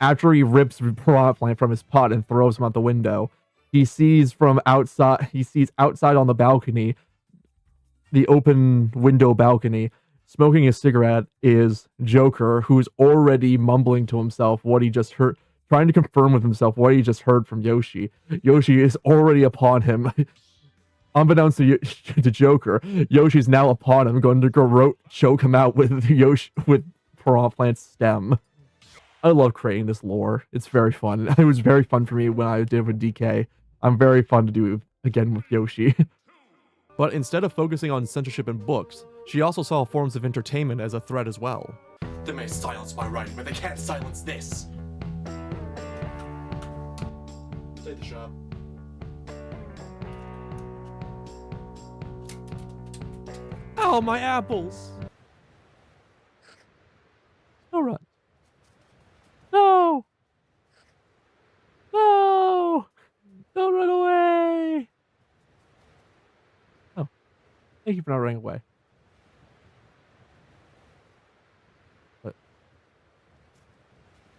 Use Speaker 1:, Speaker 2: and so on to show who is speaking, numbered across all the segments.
Speaker 1: After he rips piranha plant from his pot and throws him out the window, he sees outside on the balcony, the open window balcony, smoking a cigarette is Joker, who's already mumbling to himself what he just heard, trying to confirm with himself what he just heard from Yoshi. Yoshi is already upon him. Unbeknownst to Joker, Yoshi's now upon him, going to choke him out with Piranha Plant's stem. I love creating this lore. It's very fun. It was very fun for me when I did it with DK. I'm very fun to do again with Yoshi. But instead of focusing on censorship in books, she also saw forms of entertainment as a threat as well.
Speaker 2: They may silence my writing, but they can't silence this. Take the shot.
Speaker 1: Oh, my apples! All right. No! No! Don't run away! Oh. Thank you for not running away.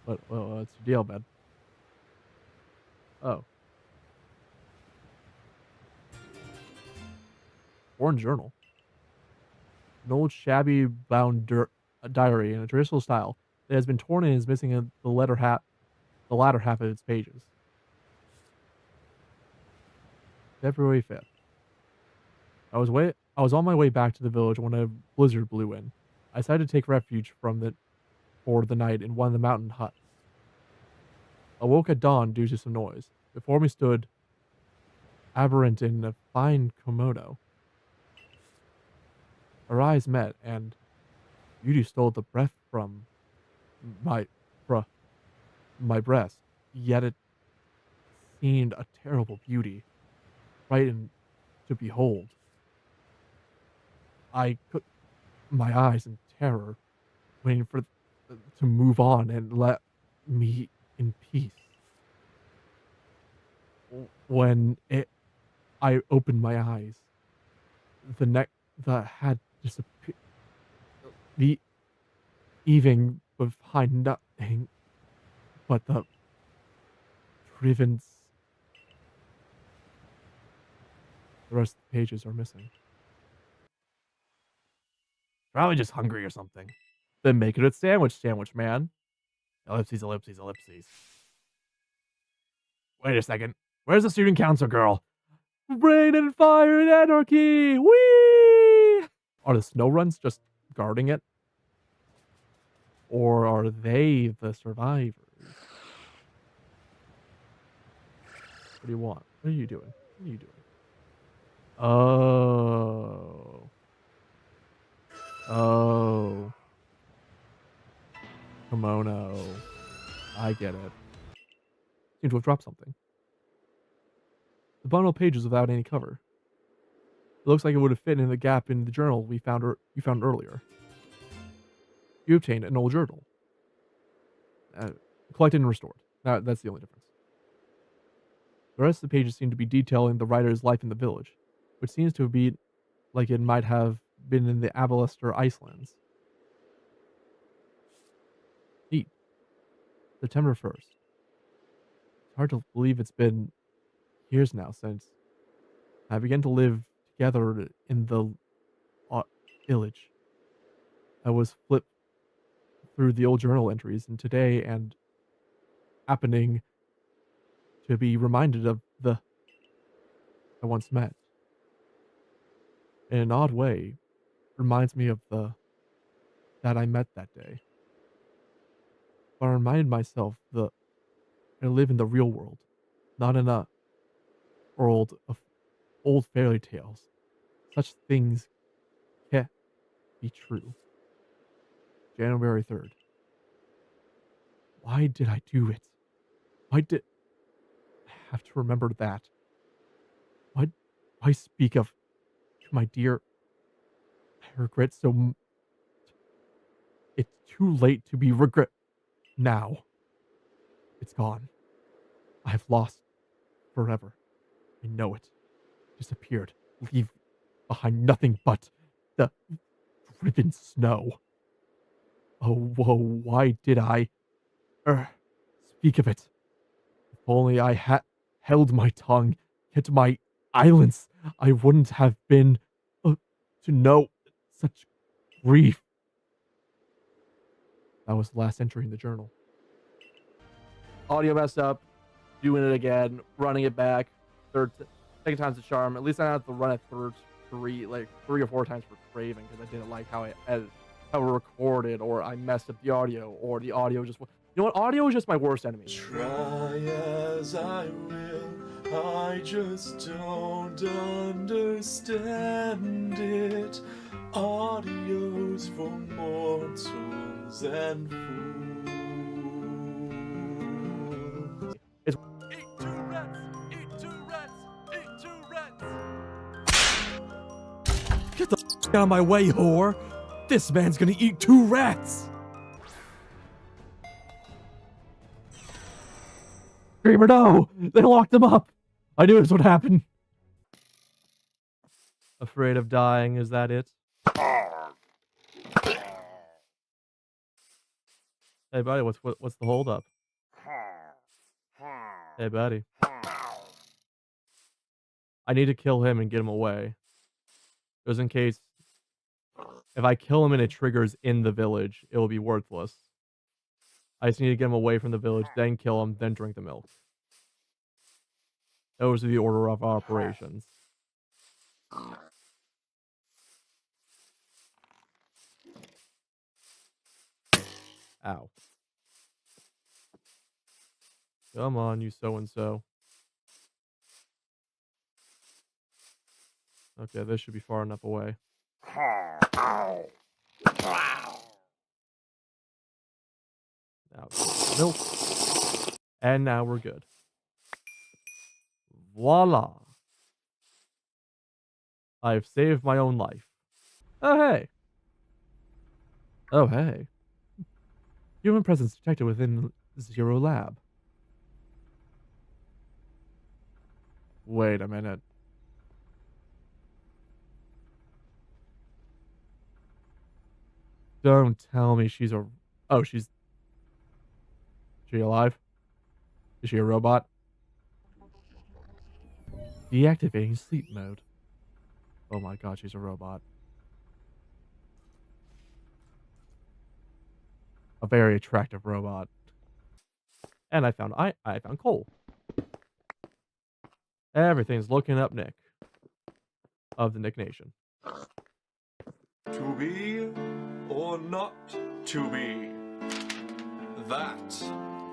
Speaker 1: What's your deal, man? Oh. Foreign journal. An old shabby bound diary in a traditional style that has been torn and is missing the latter half of its pages. February 5th. I was on my way back to the village when a blizzard blew in. I decided to take refuge for the night in one of the mountain huts. I woke at dawn due to some noise. Before me stood Aberrant in a fine kimono. Our eyes met, and beauty stole the breath from my breast. Yet it seemed a terrible beauty, frightened to behold. I put my eyes in terror, waiting for to move on and let me in peace. When I opened my eyes, the had disappeared. The evening behind nothing but the driven. The rest of the pages are missing. Probably just hungry or something. Then make it a sandwich, man. Ellipses, ellipses, ellipses. Wait a second. Where's the student council girl? Rain and fire and anarchy! Whee! Are the snow runs just guarding it? Or are they the survivors? What do you want? What are you doing? What are you doing? Oh. Oh. Kimono. I get it. Seem to have dropped something. The bundle of pages without any cover. It looks like it would have fit in the gap in the journal you found earlier. You obtained an old journal. Collected and restored. That's the only difference. The rest of the pages seem to be detailing the writer's life in the village, which seems to be like it might have been in the Avalester Icelands. Neat. September 1st. It's hard to believe it's been years now since I began to live together in the village. I was flipped through the old journal entries, and today, and happening to be reminded of the I once met. In an odd way, reminds me of that I met that day. But I reminded myself that I live in the real world, not in a world of old fairy tales. Such things can't be true. January 3rd. Why did I do it? Why did I have to remember that? Why speak of my dear? I regret so much. It's too late to be regret now. It's gone. I have lost forever. I know it. Disappeared. Leave behind nothing but the driven snow. Oh, whoa, why did I speak of it. If only I had held my tongue, kept my silence, I wouldn't have been to know such grief. That was the last entry in the journal. Audio messed up. Doing it again. Running it back. Second time's the charm. At least I don't have to run it three or four times for Craven because I didn't like how I recorded, or I messed up the audio, or the audio just. You know what? Audio is just my worst enemy.
Speaker 2: Try as I will, I just don't understand it. Audio's for mortals and fools.
Speaker 1: It's
Speaker 2: eat two rats, eat two rats, eat two rats.
Speaker 1: Get the out of my way, whore! This man's gonna eat 2 rats! Screamer, no! They locked him up! I knew this would happen. Afraid of dying, is that it? Hey buddy, what's the holdup? Hey buddy. I need to kill him and get him away. Just in case, if I kill him and it triggers in the village, it will be worthless. I just need to get him away from the village, then kill him, then drink the milk. Those are the order of operations. Ow. Come on, you so-and-so. Okay, this should be far enough away. Now, milk. And now we're good. Voila. I've saved my own life. Oh, hey. Oh, hey. Human presence detected within Zero Lab. Wait a minute. Don't tell me she's a... Oh, she's... Is she alive? Is she a robot? Deactivating sleep mode. Oh my god, she's a robot. A very attractive robot. And I found coal. Everything's looking up Nick. Of the NicNation.
Speaker 2: To be or not to be? That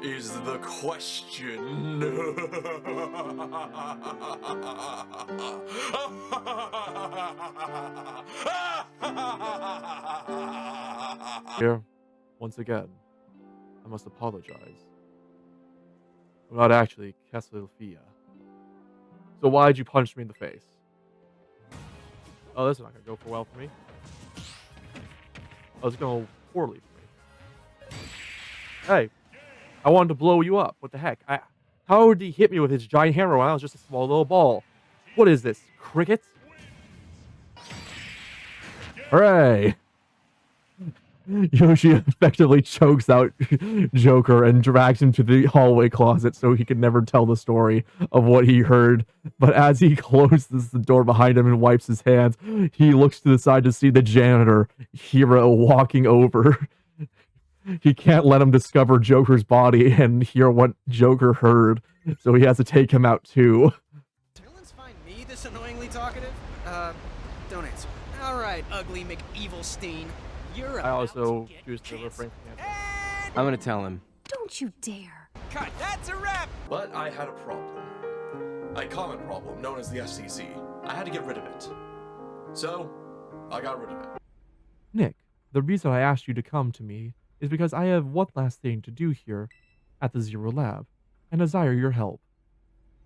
Speaker 2: is the question.
Speaker 1: Here, once again, I must apologize. I'm not actually Casalfia. So why'd you punch me in the face? Oh, this is not gonna go well for me. Oh, it's going poorly for me. Hey, I wanted to blow you up. What the heck? How did he hit me with his giant hammer when I was just a small little ball? What is this? Cricket? Hooray! Yoshi effectively chokes out Joker and drags him to the hallway closet so he can never tell the story of what he heard. But as he closes the door behind him and wipes his hands, he looks to the side to see the janitor, Hero, walking over. He can't let him discover Joker's body and hear what Joker heard, so he has to take him out too.
Speaker 3: Villains find me this annoyingly talkative? Don't answer. Alright, ugly McEvilstein. You're
Speaker 1: I also choose to refrain from answering.
Speaker 3: I'm gonna tell him.
Speaker 4: Don't you dare.
Speaker 3: Cut, that's a wrap!
Speaker 2: But I had a problem. A common problem known as the FCC. I had to get rid of it. So, I got rid of it.
Speaker 1: Nick, the reason I asked you to come to me is because I have one last thing to do here at the Zero Lab and desire your help.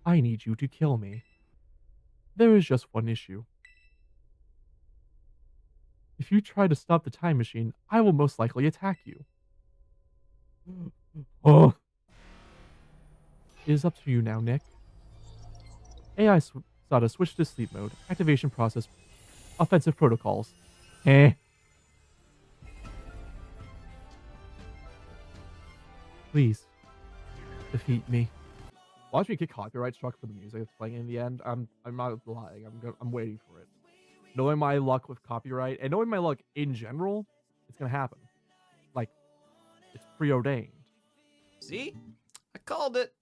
Speaker 1: I need you to kill me. There is just one issue. If you try to stop the time machine, I will most likely attack you. Oh. It is up to you now, Nick. AI SATA switch to sleep mode. Activation process. Offensive protocols. Please. defeat me. Watch me get copyright struck for the music that's playing in the end. I'm not lying. I'm waiting for it. Knowing my luck with copyright and knowing my luck in general, it's gonna happen. Like, it's preordained.
Speaker 3: See? I called it.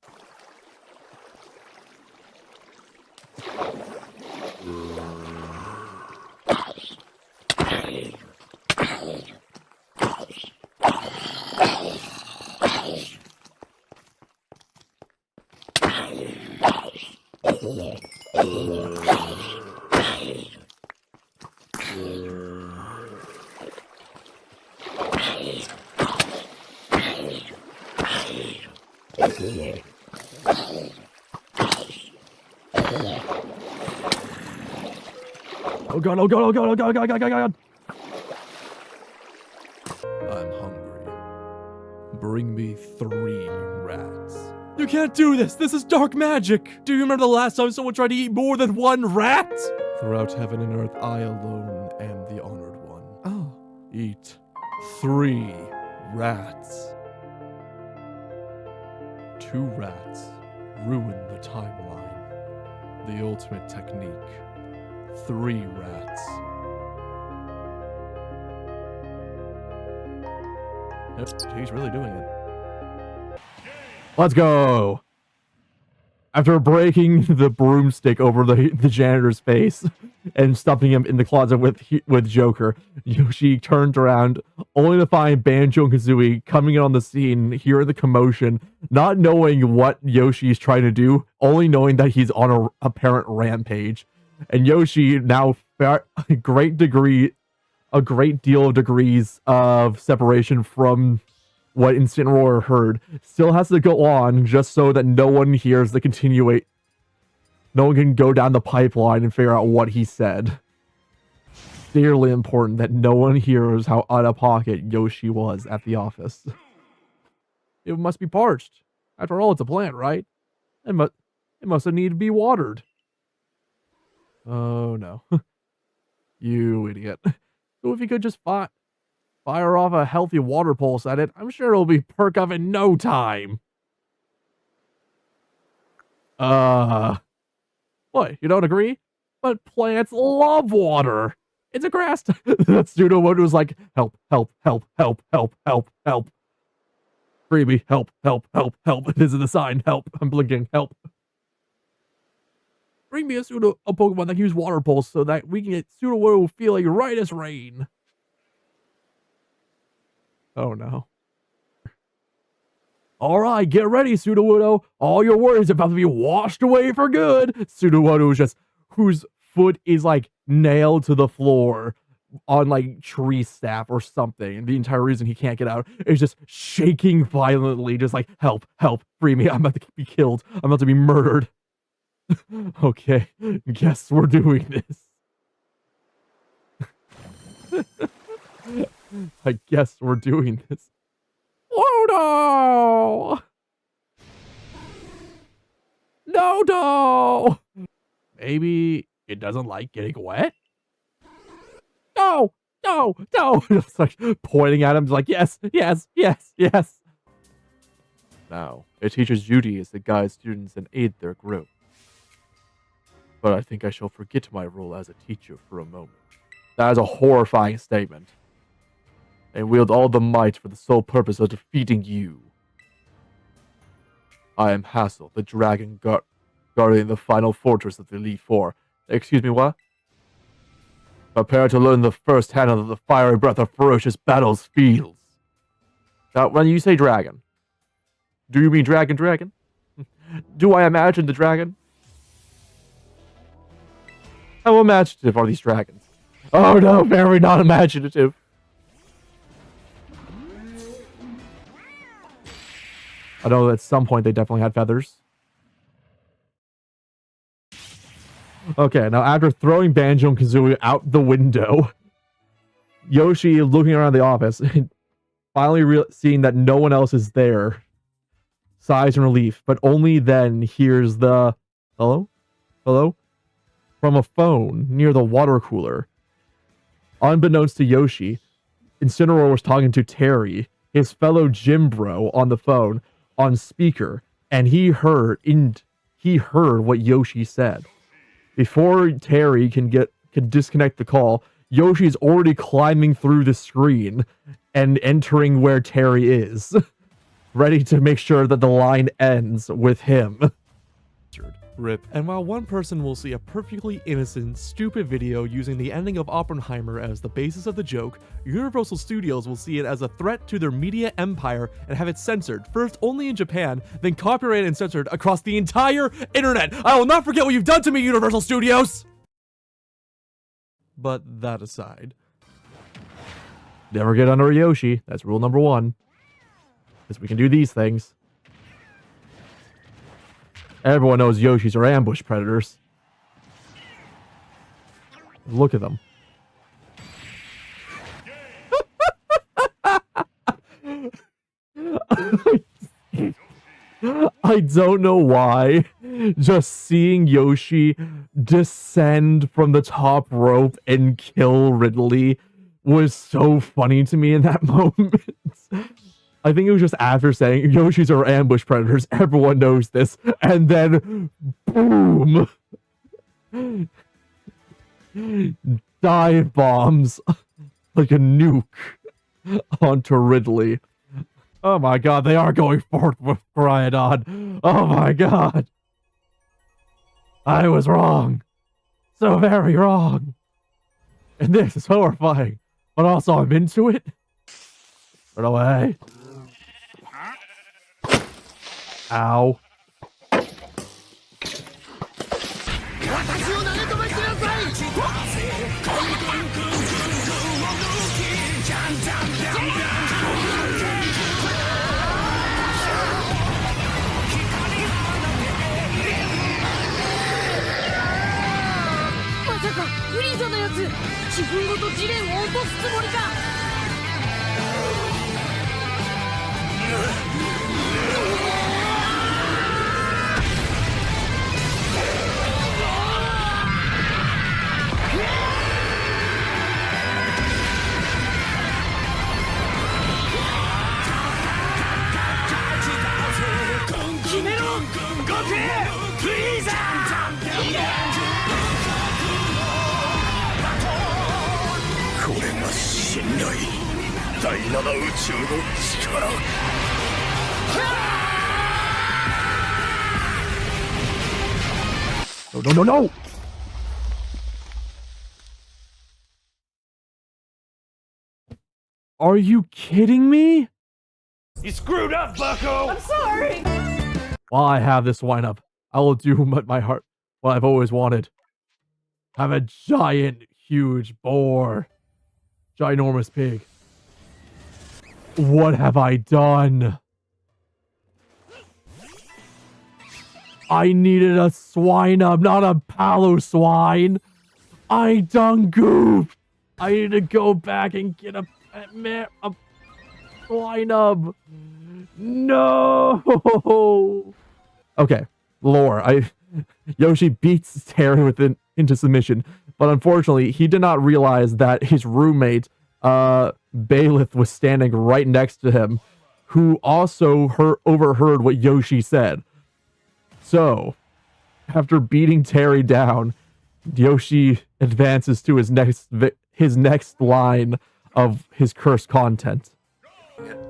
Speaker 1: Oh god, oh god, oh god, oh god, oh god, oh god, oh god. I'm hungry. Bring me 3 rats. You can't do this! This is dark magic! Do you remember the last time someone tried to eat more than 1 rat? Throughout heaven and earth, I alone am the honored one. Oh. Eat 3 rats. 2 rats ruin the timeline. The ultimate technique. 3 rats. Yep, he's really doing it. Let's go! After breaking the broomstick over the janitor's face and stuffing him in the closet with Joker, Yoshi turned around, only to find Banjo and Kazooie coming in on the scene, hearing the commotion, not knowing what Yoshi's trying to do, only knowing that he's on a apparent rampage. And Yoshi, now a great deal of degrees of separation from what Incineroar heard, still has to go on just so that no one hears the continuate. No one can go down the pipeline and figure out what he said. Dearly important that no one hears how out of pocket Yoshi was at the office. It must be parched. After all, it's a plant, right? It must need to be watered. Oh no. You idiot. So if you could just fire off a healthy water pulse at it, I'm sure it'll be perk up in no time. What? You don't agree? But plants love water. It's a grass. That pseudo one was like, help, help, help, help, help, help, help. Freebie, help, help, help, help. This is the sign, help. I'm blinking, help. Bring me a Pokemon that can use water pulse so that we can get Sudowoodo feeling right as rain. Oh no. Alright, get ready, Sudowoodo. All your worries are about to be washed away for good. Sudowoodo is just, whose foot is like nailed to the floor on like tree staff or something. And the entire reason he can't get out is just shaking violently, just like, help, help, free me. I'm about to be killed. I'm about to be murdered. Okay, guess we're doing this. I guess we're doing this. Oh no! No! Maybe it doesn't like getting wet? No! No! No! It's like pointing at him, like, yes, yes, yes, yes. Now, a teacher's duty is to guide students and aid their growth. But I think I shall forget my role as a teacher for a moment. That is a horrifying statement. And wield all the might for the sole purpose of defeating you. I am Hassel, the dragon guarding the final fortress of the Elite Four. Excuse me, what? Prepare to learn the first hand of the fiery breath of ferocious battles feels. Now, when you say dragon, do you mean dragon? Do I imagine the dragon? How imaginative are these dragons? Oh no, very not imaginative. I know at some point they definitely had feathers. Okay, now after throwing Banjo and Kazooie out the window, Yoshi looking around the office, finally seeing that no one else is there, sighs in relief, but only then hears the, hello? Hello? From a phone near the water cooler. Unbeknownst to Yoshi, Incineroar was talking to Terry, his fellow gym bro, on the phone, on speaker, and he heard what Yoshi said. Before Terry can disconnect the call, Yoshi's already climbing through the screen and entering where Terry is, ready to make sure that the line ends with him. Rip. And while one person will see a perfectly innocent, stupid video using the ending of Oppenheimer as the basis of the joke, Universal Studios will see it as a threat to their media empire and have it censored, first only in Japan, then copyrighted and censored across the entire internet. I will not forget what you've done to me, Universal Studios! But that aside, never get under a Yoshi. That's rule number 1. Because we can do these things. Everyone knows Yoshis are ambush predators. Look at them. I don't know why. Just seeing Yoshi descend from the top rope and kill Ridley was so funny to me in that moment. I think it was just after saying Yoshis are ambush predators, everyone knows this, and then boom! Dive bombs like a nuke onto Ridley. Oh my god, they are going forth with Cryodon. Oh my god. I was wrong. So very wrong. And this is horrifying. But also I'm into it. Run away. Ow. No, no, no, no! Are you kidding me?
Speaker 5: You screwed up, bucko!
Speaker 4: I'm sorry!
Speaker 1: While I have this lineup, I will do what I've always wanted. Have a giant, huge boar. Ginormous pig. What have I done? I needed a swine up, not a palo swine. I done goofed. I need to go back and get a swine up. No. Okay, lore. Yoshi beats Terry into submission, but unfortunately, he did not realize that his roommate, Bailiff, was standing right next to him, who also overheard what Yoshi said. So, after beating Terry down, Yoshi advances to his next line of his cursed content.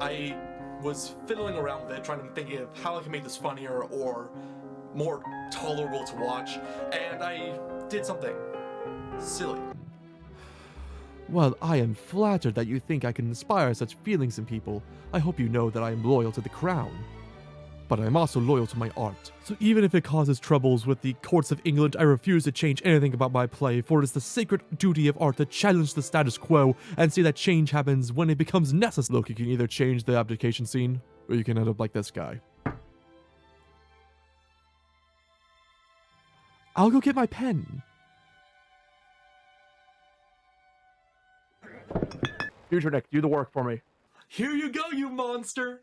Speaker 2: I was fiddling around with it, trying to think of how I can make this funnier or more tolerable to watch, and I did something silly.
Speaker 1: Well, I am flattered that you think I can inspire such feelings in people. I hope you know that I am loyal to the crown. But I am also loyal to my art. So even if it causes troubles with the courts of England, I refuse to change anything about my play, for it is the sacred duty of art to challenge the status quo and see that change happens when it becomes necessary. Look, you can either change the abdication scene, or you can end up like this guy. I'll go get my pen. Future Nick, do the work for me.
Speaker 2: Here you go, you monster!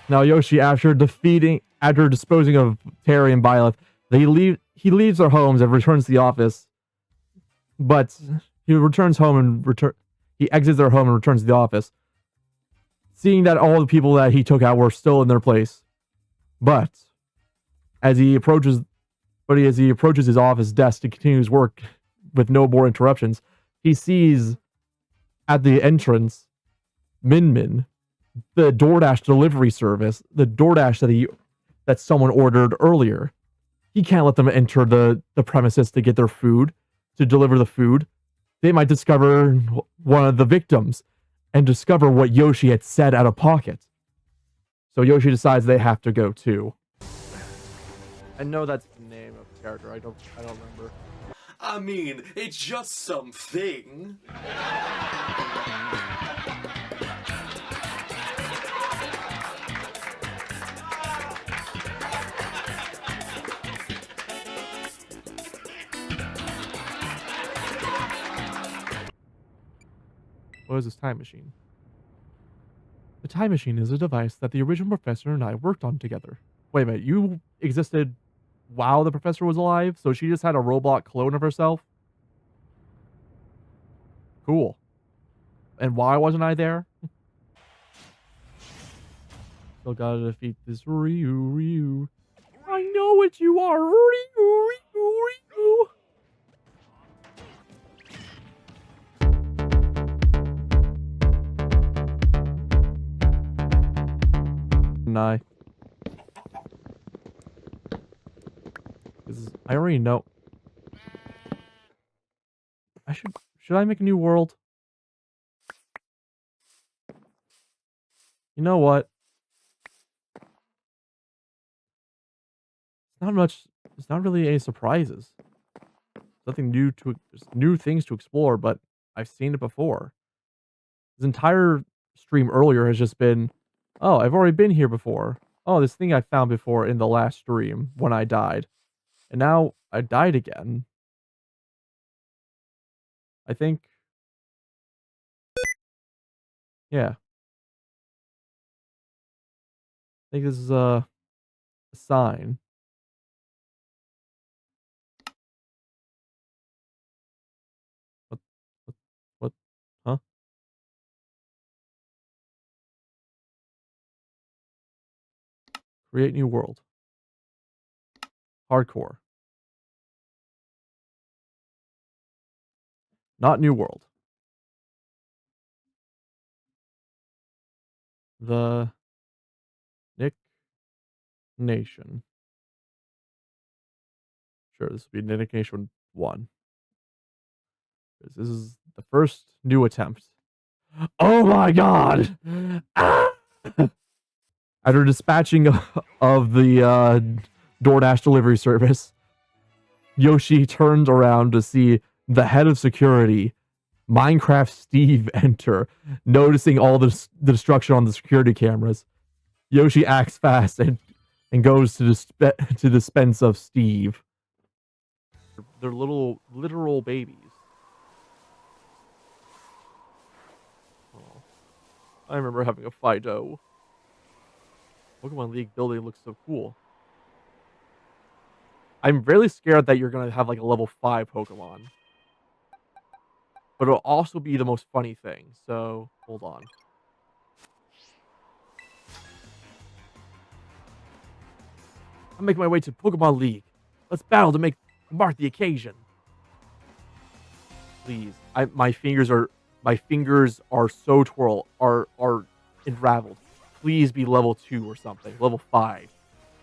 Speaker 1: Now Yoshi, after disposing of Terry and Byleth, he leaves their homes and returns to the office. But he returns home and He exits their home and returns to the office, seeing that all the people that he took out were still in their place. But as he approaches his office desk to continue his work with no more interruptions, he sees at the entrance Min Min, the DoorDash delivery service, the DoorDash that someone ordered earlier. He can't let them enter the premises to get their food, to deliver the food. They might discover one of the victims and discover what Yoshi had said out of pocket. So Yoshi decides they have to go too. I know that's the name of the character. I don't remember.
Speaker 2: I mean, it's just something.
Speaker 1: What is this time machine? The time machine is a device that the original professor and I worked on together. Wait a minute, you existed while the professor was alive? So she just had a robot clone of herself? Cool. And why wasn't I there? Still gotta defeat this Ryu. I know what you are, Ryu. I already know. Should I make a new world? You know what? It's not really any surprises. Nothing new there's new things to explore, but I've seen it before. This entire stream earlier has just been, oh, I've already been here before. Oh, this thing I found before in the last stream when I died. And now I died again. I think. Yeah. I think this is a sign. What? What? Huh? Create new world. Hardcore. Not new world. The NicNation. Sure, this will be NicNation 1. This is the first new attempt. Oh my god! Ah! After dispatching of the DoorDash delivery service, Yoshi turned around to see the head of security, Minecraft Steve, enter, noticing all the destruction on the security cameras. Yoshi acts fast and goes to dispense of Steve. They're little literal babies. Oh. I remember having a Fido. Pokemon League building looks so cool. I'm really scared that you're gonna have like a level 5 Pokemon. But it'll also be the most funny thing, so hold on. I'm making my way to Pokemon League. Let's battle to mark the occasion. Please. My fingers are so are unraveled. Please be level 2 or something. Level 5.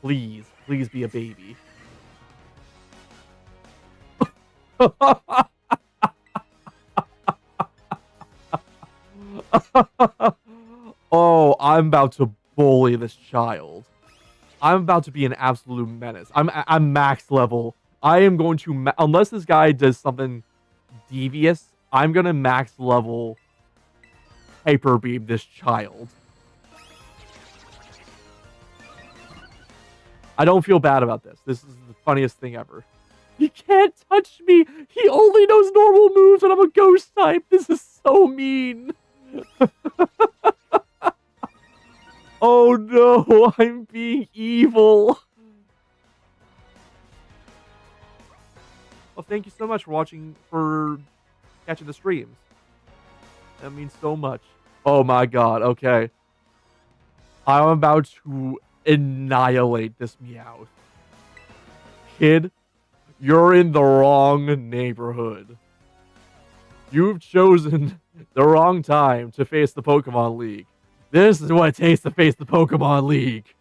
Speaker 1: Please be a baby. Oh, I'm about to bully this child. I'm about to be an absolute menace. I'm max level. I am going to unless this guy does something devious, I'm gonna max level hyper beam this child. I don't feel bad about this. This is the funniest thing ever. He can't touch me. He only knows normal moves and I'm a ghost type. This is so mean. Oh no, I'm being evil. Well, thank you so much for catching the streams. That means so much. Oh my god, okay. I'm about to annihilate this Meowth. Kid, you're in the wrong neighborhood. You've chosen the wrong time to face the Pokemon League. This is what it takes to face the Pokemon League.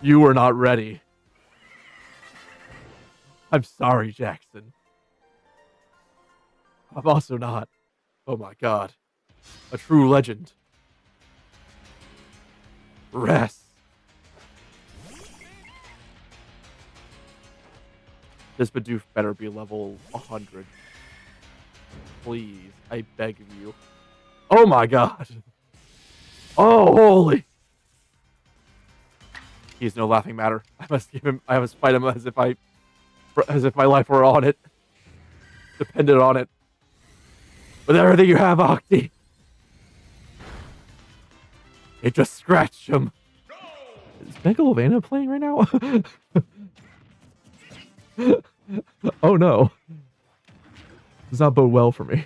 Speaker 1: You were not ready. I'm sorry, Jackson. I'm also not. Oh my god. A true legend. Rest. This Bidoof better be level 100. Please, I beg of you. Oh my god. Oh, holy. He's no laughing matter. I must fight him as if my life were on it. Depended on it. With everything you have, Octi. It just scratched him. Is Megalovania playing right now? Oh no. Does not bode well for me.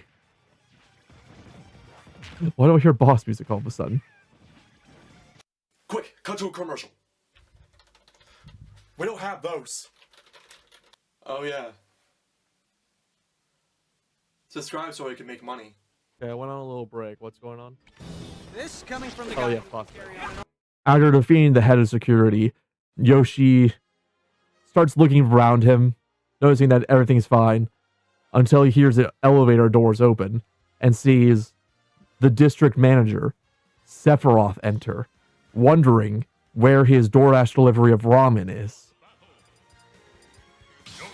Speaker 1: Why do I hear boss music all of a sudden?
Speaker 2: Quick, cut to a commercial. We don't have those. Oh yeah. Subscribe so I can make money.
Speaker 1: Okay, I went on a little break. What's going on?
Speaker 3: This coming from the
Speaker 1: Oh
Speaker 3: guy
Speaker 1: yeah,
Speaker 3: who
Speaker 1: fuck.
Speaker 3: carry on.
Speaker 1: After defeating the head of security, Yoshi starts looking around him, noticing that everything's fine, until he hears the elevator doors open and sees the district manager, Sephiroth, enter, wondering where his DoorDash delivery of ramen is.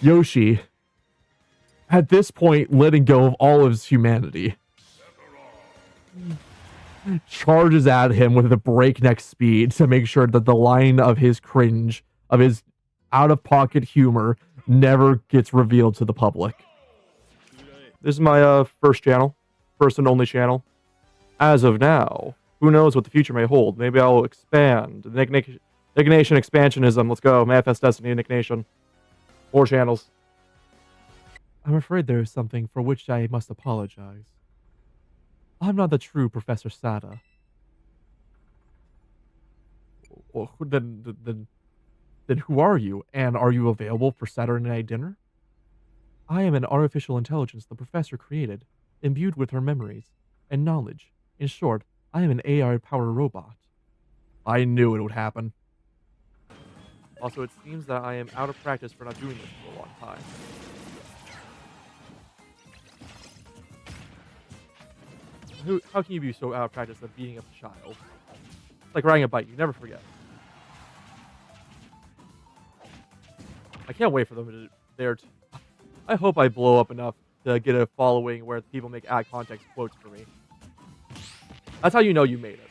Speaker 1: Yoshi, at this point, letting go of all of his humanity, charges at him with a breakneck speed to make sure that the line of his cringe, of his out-of-pocket humor, never gets revealed to the public. This is my first channel, first and only channel. As of now, who knows what the future may hold? Maybe I'll expand. NicNation expansionism. Let's go. Manifest Destiny, NicNation. More channels. I'm afraid there is something for which I must apologize. I'm not the true Professor Sada. Well, then who are you? And are you available for Saturday night dinner? I am an artificial intelligence the professor created, imbued with her memories and knowledge. In short, I am an AI-powered robot. I knew it would happen. Also, it seems that I am out of practice for not doing this for a long time. How can you be so out of practice of beating up a child? It's like riding a bike, you never forget. I can't wait for them to I hope I blow up enough to get a following where people make ad context quotes for me. That's how you know you made it.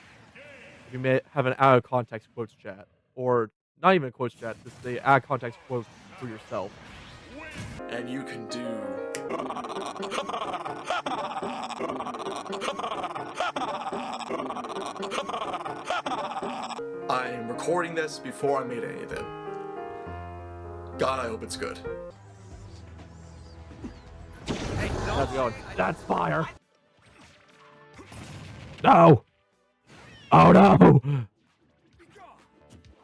Speaker 1: You may have an out of context quotes chat, or not even a quotes chat, just the ad context quotes for yourself.
Speaker 2: And you can do. I'm recording this before I made any of it. God, I hope it's good.
Speaker 3: Hey,
Speaker 1: How's it going?
Speaker 3: worry,
Speaker 1: That's fire! No! Oh no!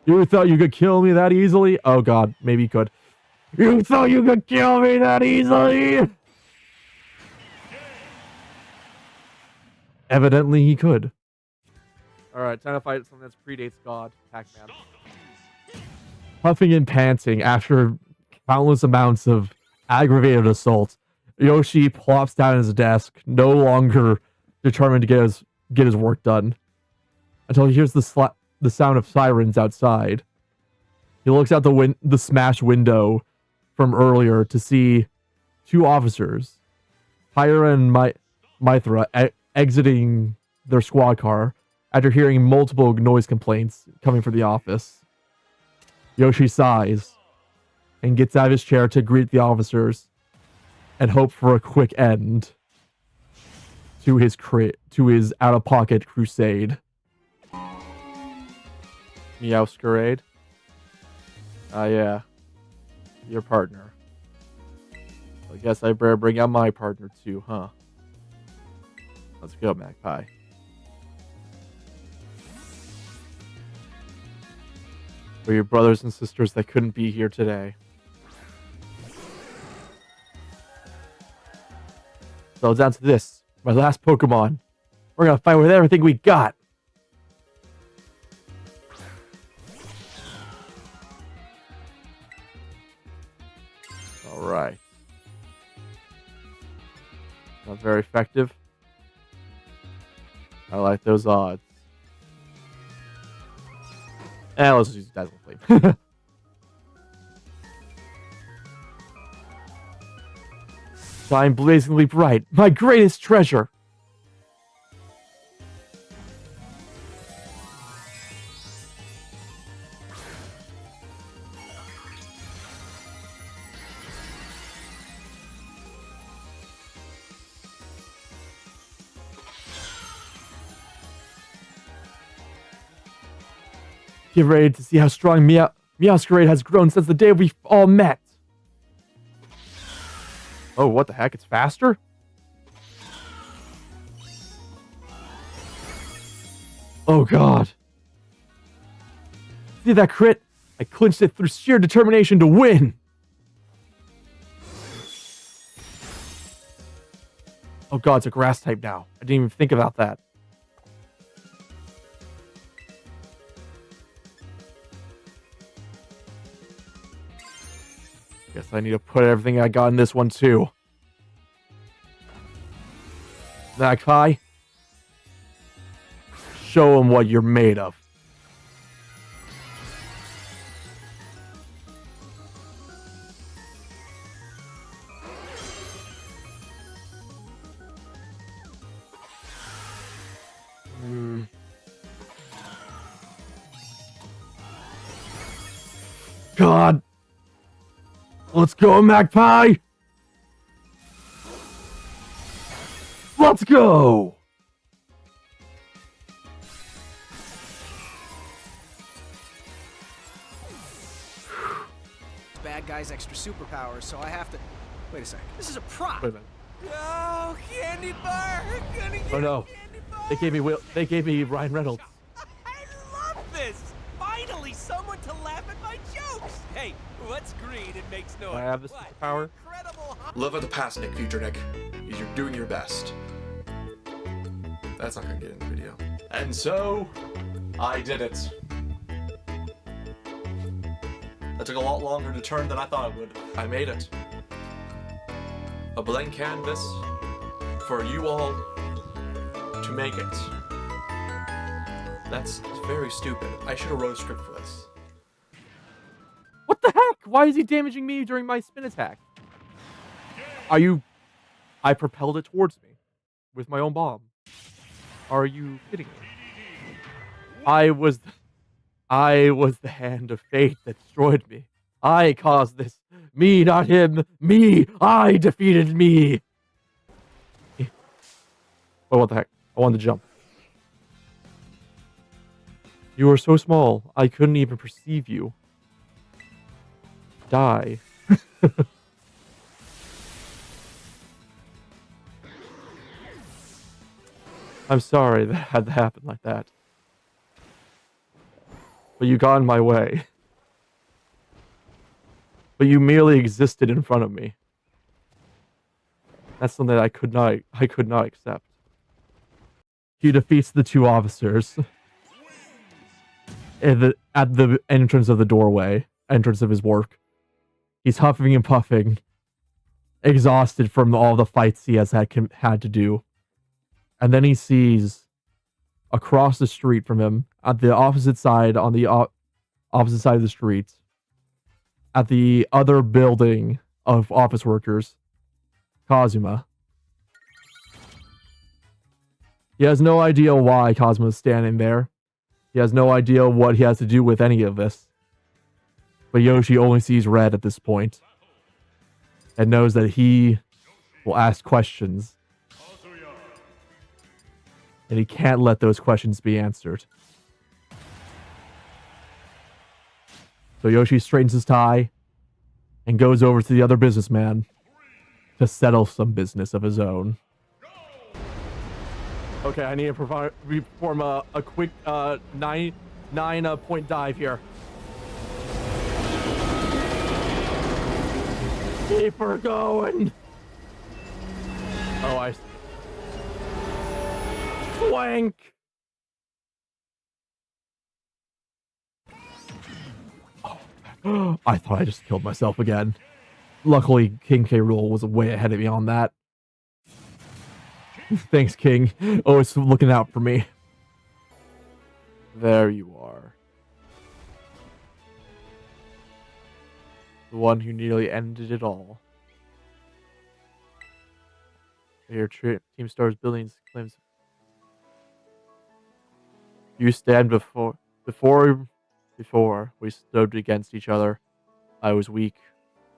Speaker 1: You thought you could kill me that easily? Oh god, maybe you could. You thought you could kill me that easily? Evidently he could. Alright, time to fight something that predates God, Pac-Man. Puffing and panting after countless amounts of aggravated assault, Yoshi plops down at his desk, no longer determined to get his work done, until he hears the sound of sirens outside. He looks out the smashed window from earlier to see two officers, Pyra and Mithra, exiting their squad car after hearing multiple noise complaints coming from the office. Yoshi sighs and gets out of his chair to greet the officers and hope for a quick end to his out-of-pocket crusade. Meowscarade. Yeah. Your partner. I guess I better bring out my partner too, huh? Let's go, Magpie. For your brothers and sisters that couldn't be here today. So down to this, my last Pokemon. We're gonna fight with everything we got. Alright. Not very effective. I like those odds. Let's just use Dazzle Flame. Shine blazingly bright, my greatest treasure. Get ready to see how strong Meowscarade has grown since the day we all met. Oh, what the heck? It's faster? Oh, God. See that crit? I clinched it through sheer determination to win. Oh, God, it's a grass type now. I didn't even think about that. Guess I need to put everything I got in this one, too. Magpie. Show him what you're made of. God. Let's go, Magpie! Let's go!
Speaker 3: Bad guy's extra superpowers, so I have to... Wait a sec. This is a prop.
Speaker 1: Wait a minute.
Speaker 3: Oh, candy bar!
Speaker 1: Oh no. They gave me Ryan Reynolds.
Speaker 5: I love this! Finally, someone to laugh at my jokes! Hey, what's green and makes noise?
Speaker 1: I have this
Speaker 5: What?
Speaker 1: power.
Speaker 5: Incredible, huh?
Speaker 2: Live at the past, Nick, future Nick. You're doing your best. That's not gonna get in the video. And so, I did it. That took a lot longer to turn than I thought it would. I made it. A blank canvas for you all to make it. That's very stupid. I should have wrote a script for this.
Speaker 1: What the heck? Why is he damaging me during my spin attack? Are you... I propelled it towards me with my own bomb. Are you kidding me? I was the hand of fate that destroyed me. I caused this. Me, not him. Me. I defeated me. Oh, what the heck? I wanted to jump. You are so small, I couldn't even perceive you. Die. I'm sorry that had to happen like that. But you got in my way. But you merely existed in front of me. That's something that I could not accept. He defeats the two officers at the entrance of the doorway, entrance of his work. He's huffing and puffing, exhausted from all the fights he has had to do. And then he sees across the street from him, at the opposite side, on the opposite side of the street, at the other building of office workers, Kazuma. He has no idea why Kazuma is standing there. He has no idea what he has to do with any of this. But Yoshi only sees red at this point, and knows that he will ask questions. And he can't let those questions be answered. So Yoshi straightens his tie, and goes over to the other businessman to settle some business of his own. Okay, I need to perform a quick nine point dive here. Keep her going. Oh, I swank. Oh, I thought I just killed myself again. Luckily, King K. Rool was way ahead of me on that. Thanks, King. Always looking out for me. There you are. The one who nearly ended it all. Your team stars Billings claims you stand before we stood against each other. I was weak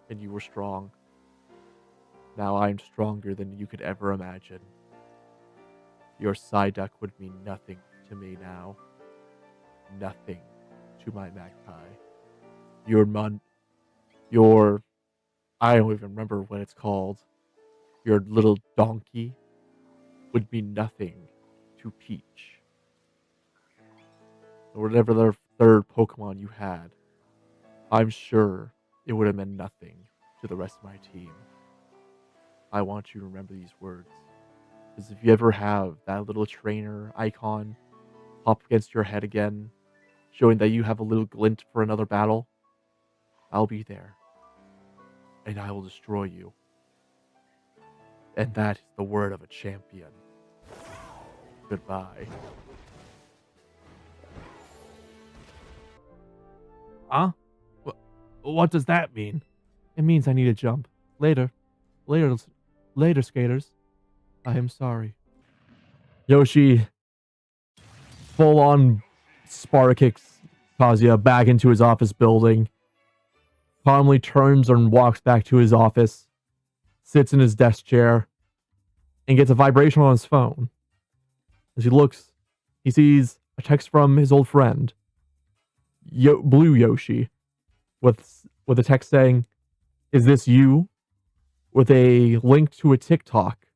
Speaker 1: and you were strong. Now I am stronger than you could ever imagine. Your Psyduck would mean nothing to me now. Nothing to my magpie. Your I don't even remember what it's called. Your little donkey would mean nothing to Peach. Or whatever the third Pokemon you had. I'm sure it would have meant nothing to the rest of my team. I want you to remember these words. Because if you ever have that little trainer icon pop against your head again, showing that you have a little glint for another battle, I'll be there. And I will destroy you. And that is the word of a champion. Goodbye. Huh? What does that mean? It means I need to jump. Later, skaters. I am sorry. Yoshi full on Sparta kicks Kazuya back into his office building. Calmly turns and walks back to his office, sits in his desk chair, and gets a vibration on his phone. As he looks, he sees a text from his old friend, Blue Yoshi, with a text saying, "Is this you?" with a link to a TikTok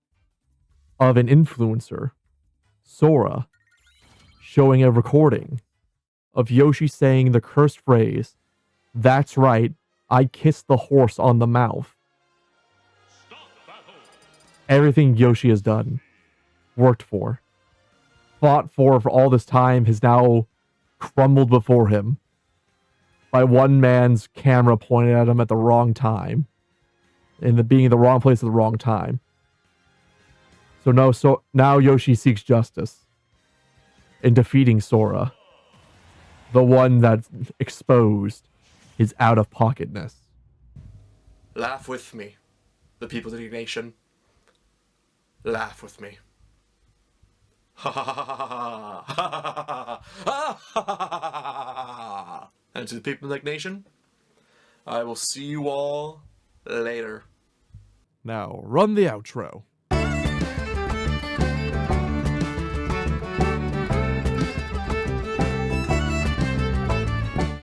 Speaker 1: of an influencer, Sora, showing a recording of Yoshi saying the cursed phrase, "That's right, I kissed the horse on the mouth." Everything Yoshi has done, worked for, fought for all this time has now crumbled before him by one man's camera pointed at him at the wrong time, and being in the wrong place at the wrong time. So now Yoshi seeks justice in defeating Sora, the one that exposed his out-of-pocketness.
Speaker 2: Laugh with me, the people of NicNation. Laugh with me. Ha ha ha ha ha ha ha ha. And to the people of NicNation, I will see you all later.
Speaker 1: Now run the outro.